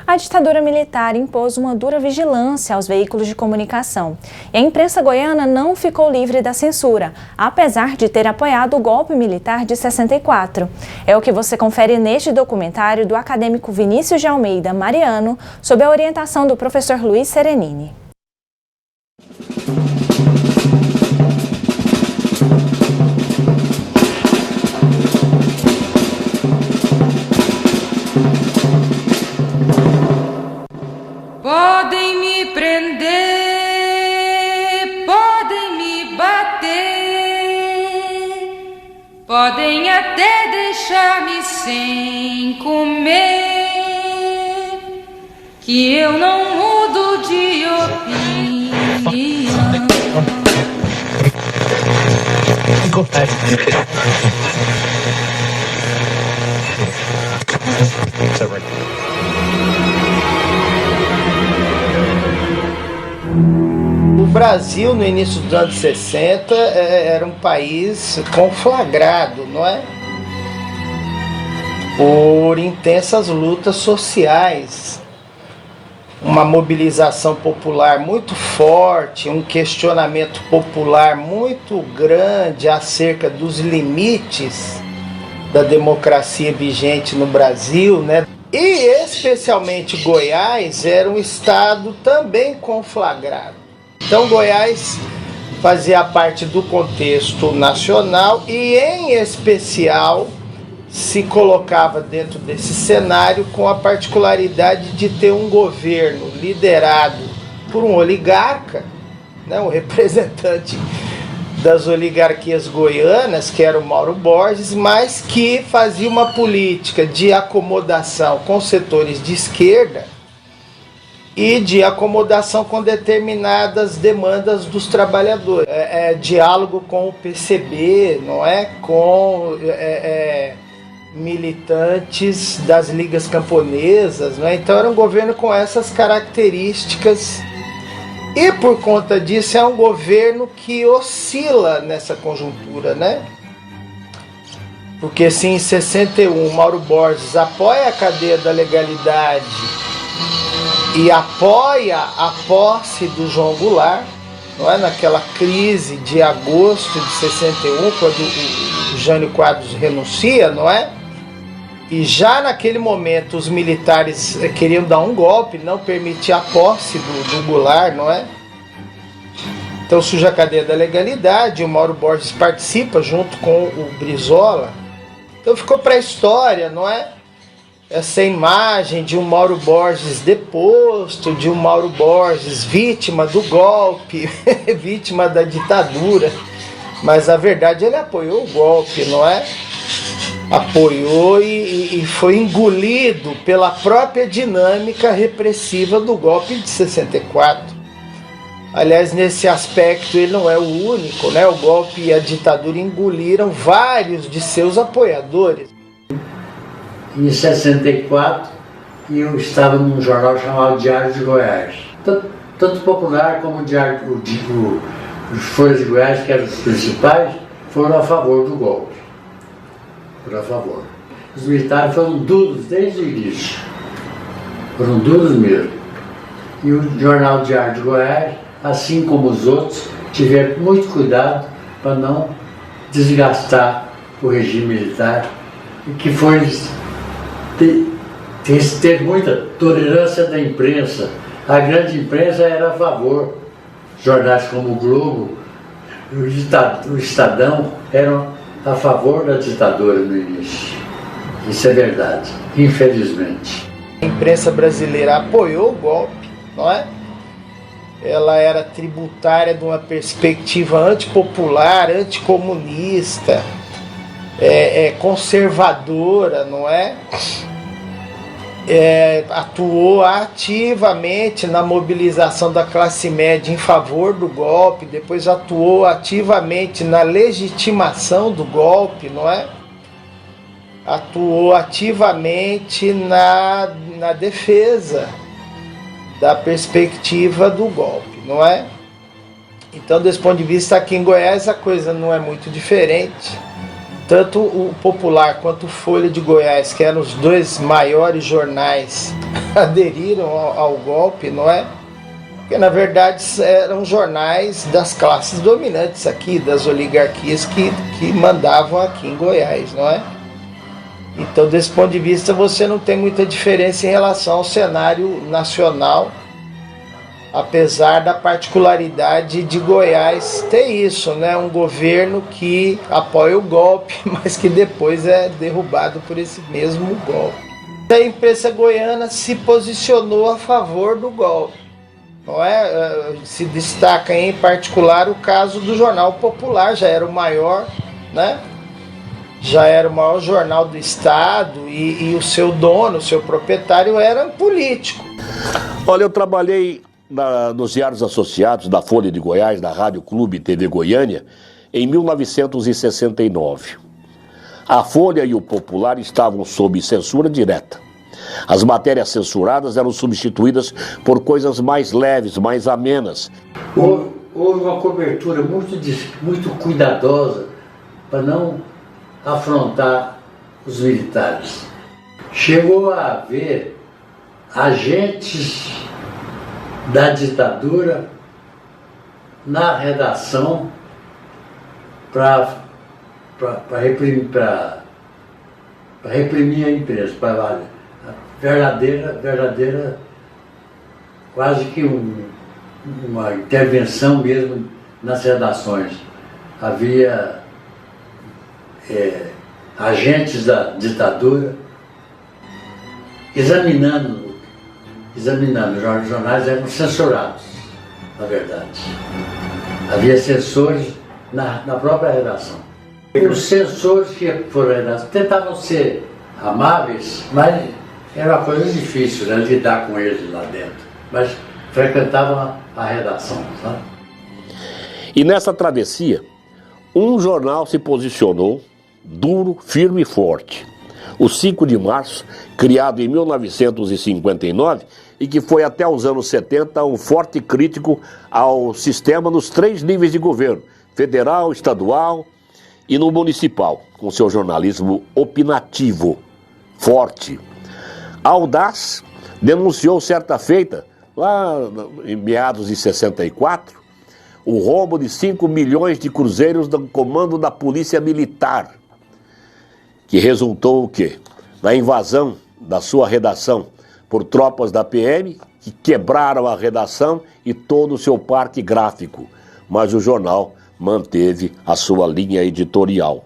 A ditadura militar impôs uma dura vigilância aos veículos de comunicação. E a imprensa goiana não ficou livre da censura, apesar de ter apoiado o golpe militar de 64. É o que você confere neste documentário do acadêmico Vinícius de Almeida Mariano, sob a orientação do professor Luiz Serenini. Podem me prender, podem me bater, podem até deixar-me sem comer, que eu não mudo de opinião. O Brasil, no início dos anos 60, era um país conflagrado, não é? Por intensas lutas sociais, uma mobilização popular muito forte, um questionamento popular muito grande acerca dos limites da democracia vigente no Brasil, né? E especialmente Goiás era um estado também conflagrado. Então Goiás fazia parte do contexto nacional e, em especial, se colocava dentro desse cenário com a particularidade de ter um governo liderado por um oligarca, né, um representante das oligarquias goianas, que era o Mauro Borges, mas que fazia uma política de acomodação com setores de esquerda e de acomodação com determinadas demandas dos trabalhadores. Diálogo com o PCB, não é? Com militantes das ligas camponesas, não é? Então era um governo com essas características. E por conta disso é um governo que oscila nessa conjuntura, né? Porque se em 61 Mauro Borges apoia a cadeia da legalidade e apoia a posse do João Goulart, não é? Naquela crise de agosto de 61, quando o Jânio Quadros renuncia, não é? E já naquele momento os militares queriam dar um golpe, não permitir a posse do Goulart, não é? Então surge a cadeia da legalidade, o Mauro Borges participa junto com o Brizola. Então ficou para a história, não é? Essa imagem de um Mauro Borges deposto, de um Mauro Borges vítima do golpe, vítima da ditadura. Mas a verdade ele apoiou o golpe, não é? Apoiou e foi engolido pela própria dinâmica repressiva do golpe de 64. Aliás, nesse aspecto ele não é o único, né? O golpe e a ditadura engoliram vários de seus apoiadores. Em 64, eu estava num jornal chamado Diário de Goiás. Tanto popular como os Folhas de Goiás, que eram os principais, foram a favor do golpe. Por favor. Os militares foram duros desde o início. Foram duros mesmo. E o jornal Diário de Goiás, assim como os outros, tiveram muito cuidado para não desgastar o regime militar, e que foi ter muita tolerância da imprensa. A grande imprensa era a favor. Jornais como o Globo, o Estadão eram a favor da ditadura no início. Isso é verdade, infelizmente. A imprensa brasileira apoiou o golpe, não é? Ela era tributária de uma perspectiva antipopular, anticomunista, conservadora, não é? Atuou ativamente na mobilização da classe média em favor do golpe, depois atuou ativamente na legitimação do golpe, não é? Atuou ativamente na defesa da perspectiva do golpe, não é? Então, desse ponto de vista, aqui em Goiás a coisa não é muito diferente. tanto o Popular quanto o Folha de Goiás, que eram os dois maiores jornais, aderiram ao golpe, não é? Porque na verdade eram jornais das classes dominantes aqui, das oligarquias que mandavam aqui em Goiás, não é? Então, desse ponto de vista, você não tem muita diferença em relação ao cenário nacional, apesar da particularidade de Goiás ter isso, né? Um governo que apoia o golpe, mas que depois é derrubado por esse mesmo golpe. A imprensa goiana se posicionou a favor do golpe, não é? Se destaca em particular o caso do Jornal Popular, já era o maior, né? Já era o maior jornal do estado e o seu dono, o seu proprietário era político. Olha, eu trabalhei nos diários associados da Folha de Goiás, da Rádio Clube e TV Goiânia, em 1969. A Folha e o Popular estavam sob censura direta. As matérias censuradas eram substituídas por coisas mais leves, mais amenas. Houve uma cobertura muito cuidadosa para não afrontar os militares. Chegou a haver agentes da ditadura na redação para reprimir a imprensa, para verdadeira quase que uma intervenção mesmo nas redações. Havia agentes da ditadura examinando, os jornais eram censurados, na verdade. Havia censores na própria redação. Os censores que foram à redação tentavam ser amáveis, mas era uma coisa difícil, né, lidar com eles lá dentro. Mas frequentavam a redação, sabe? E nessa travessia, um jornal se posicionou duro, firme e forte. O 5 de março, criado em 1959 e que foi até os anos 70 um forte crítico ao sistema nos 3 níveis de governo, federal, estadual e no municipal, com seu jornalismo opinativo, forte. Audaz denunciou certa feita, lá em meados de 64, o roubo de 5 milhões de cruzeiros do comando da Polícia Militar, que resultou o quê? Na invasão da sua redação por tropas da PM, que quebraram a redação e todo o seu parque gráfico. Mas o jornal manteve a sua linha editorial.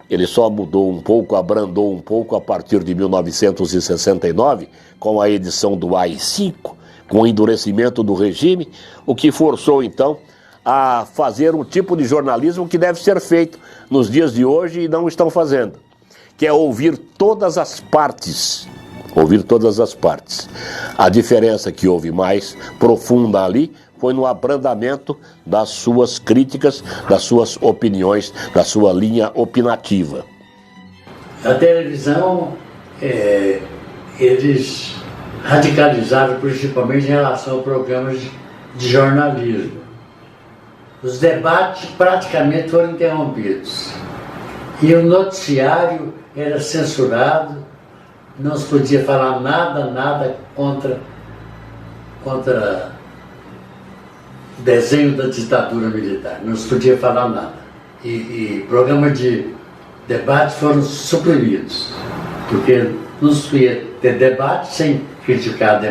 Ele só mudou um pouco, abrandou um pouco a partir de 1969, com a edição do AI-5, com o endurecimento do regime, o que forçou então a fazer um tipo de jornalismo que deve ser feito nos dias de hoje e não estão fazendo, que é ouvir todas as partes. Ouvir todas as partes. A diferença que houve mais profunda ali foi no abrandamento das suas críticas, das suas opiniões, da sua linha opinativa. A televisão, eles radicalizaram principalmente em relação a programas de jornalismo. Os debates praticamente foram interrompidos. E o noticiário era censurado, não se podia falar nada contra o desenho da ditadura militar, não se podia falar nada. E programas de debate foram suprimidos, porque não se podia ter debate sem criticar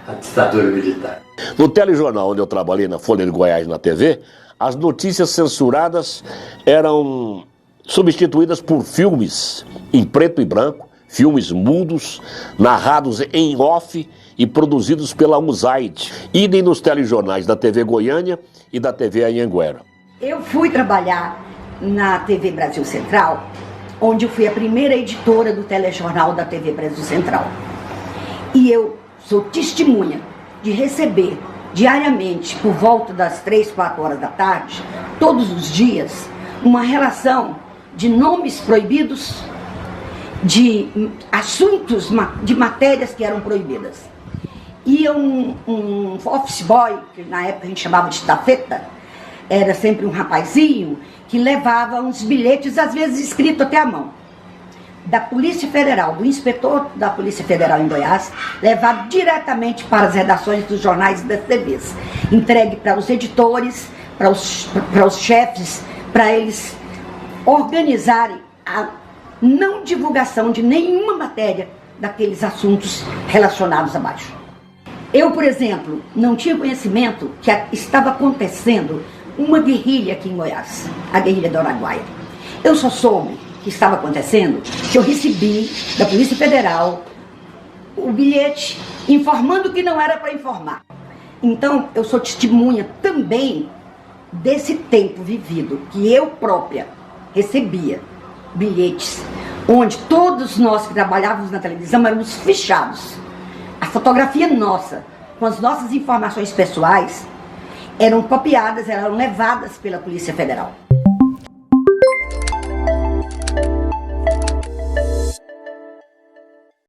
a ditadura militar. No telejornal onde eu trabalhei, na Folha de Goiás, na TV, as notícias censuradas eram substituídas por filmes em preto e branco, filmes mudos, narrados em off e produzidos pela USAID. Idem nos telejornais da TV Goiânia e da TV Anhanguera. Eu fui trabalhar na TV Brasil Central, onde eu fui a primeira editora do telejornal da TV Brasil Central. E eu sou testemunha de receber diariamente, por volta das 3, 4 horas da tarde, todos os dias, uma relação de nomes proibidos, de assuntos, de matérias que eram proibidas. E um office boy, que na época a gente chamava de estafeta, era sempre um rapazinho que levava uns bilhetes, às vezes escritos até à mão, da Polícia Federal, do inspetor da Polícia Federal em Goiás, levado diretamente para as redações dos jornais e das TVs, entregue para os editores, para os chefes, para eles organizarem a não divulgação de nenhuma matéria daqueles assuntos relacionados abaixo. Eu, por exemplo, não tinha conhecimento que estava acontecendo uma guerrilha aqui em Goiás, a guerrilha do Araguaia. Eu só soube que estava acontecendo que eu recebi da Polícia Federal o bilhete informando que não era para informar. Então, eu sou testemunha também desse tempo vivido, que eu própria recebia bilhetes, onde todos nós que trabalhávamos na televisão éramos fichados. A fotografia nossa, com as nossas informações pessoais, eram copiadas, eram levadas pela Polícia Federal.